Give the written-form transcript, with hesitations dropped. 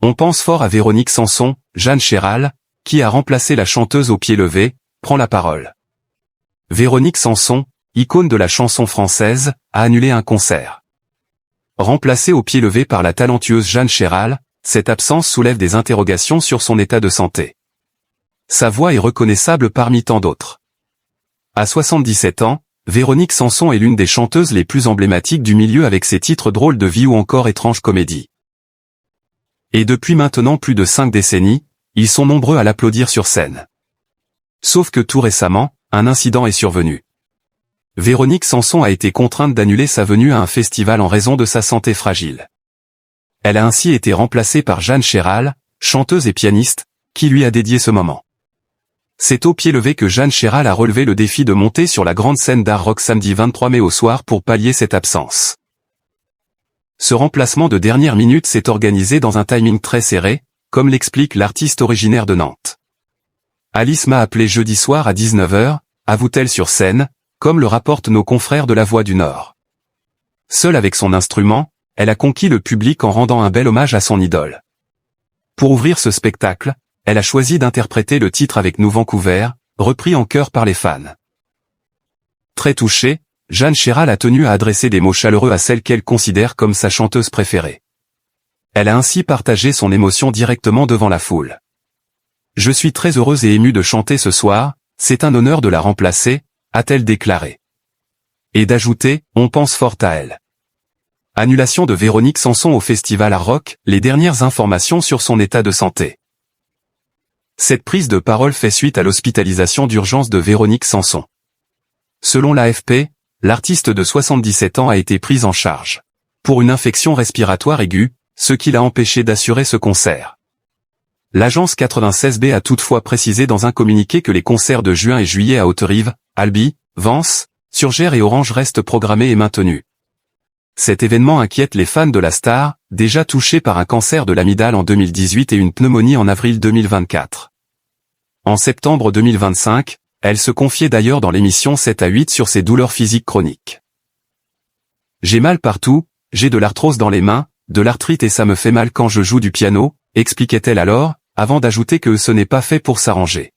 On pense fort à Véronique Sanson. Jeanne Chéral, qui a remplacé la chanteuse au pied levé, prend la parole. Véronique Sanson, icône de la chanson française, a annulé un concert. Remplacée au pied levé par la talentueuse Jeanne Chéral, cette absence soulève des interrogations sur son état de santé. Sa voix est reconnaissable parmi tant d'autres. À 77 ans, Véronique Sanson est l'une des chanteuses les plus emblématiques du milieu avec ses titres Drôle de vie ou encore Étrange comédie. Et depuis maintenant plus de 5 décennies, ils sont nombreux à l'applaudir sur scène. Sauf que tout récemment, un incident est survenu. Véronique Sanson a été contrainte d'annuler sa venue à un festival en raison de sa santé fragile. Elle a ainsi été remplacée par Jeanne Chéral, chanteuse et pianiste, qui lui a dédié ce moment. C'est au pied levé que Jeanne Chéral a relevé le défi de monter sur la grande scène d'Art Rock samedi 23 mai au soir pour pallier cette absence. Ce remplacement de dernière minute s'est organisé dans un timing très serré, comme l'explique l'artiste originaire de Nantes. Alice m'a appelé jeudi soir à 19h, avoue-t-elle sur scène, comme le rapportent nos confrères de La Voix du Nord. Seule avec son instrument, elle a conquis le public en rendant un bel hommage à son idole. Pour ouvrir ce spectacle, elle a choisi d'interpréter le titre avec nous Vancouver, repris en chœur par les fans. Très touchée, Jeanne Chéral a tenu à adresser des mots chaleureux à celle qu'elle considère comme sa chanteuse préférée. Elle a ainsi partagé son émotion directement devant la foule. « Je suis très heureuse et émue de chanter ce soir, c'est un honneur de la remplacer », a-t-elle déclaré. Et d'ajouter, on pense fort à elle. Annulation de Véronique Sanson au festival Art Rock, les dernières informations sur son état de santé. Cette prise de parole fait suite à l'hospitalisation d'urgence de Véronique Sanson. Selon l'AFP, l'artiste de 77 ans a été prise en charge pour une infection respiratoire aiguë, ce qui l'a empêché d'assurer ce concert. L'agence 96B a toutefois précisé dans un communiqué que les concerts de juin et juillet à Haute-Rive, Albi, Vence, Surgères et Orange restent programmés et maintenus. Cet événement inquiète les fans de la star, déjà touchés par un cancer de l'amygdale en 2018 et une pneumonie en avril 2024. En septembre 2025, elle se confiait d'ailleurs dans l'émission 7 à 8 sur ses douleurs physiques chroniques. « J'ai mal partout, j'ai de l'arthrose dans les mains, de l'arthrite et ça me fait mal quand je joue du piano », expliquait-elle alors, avant d'ajouter que ce n'est pas fait pour s'arranger.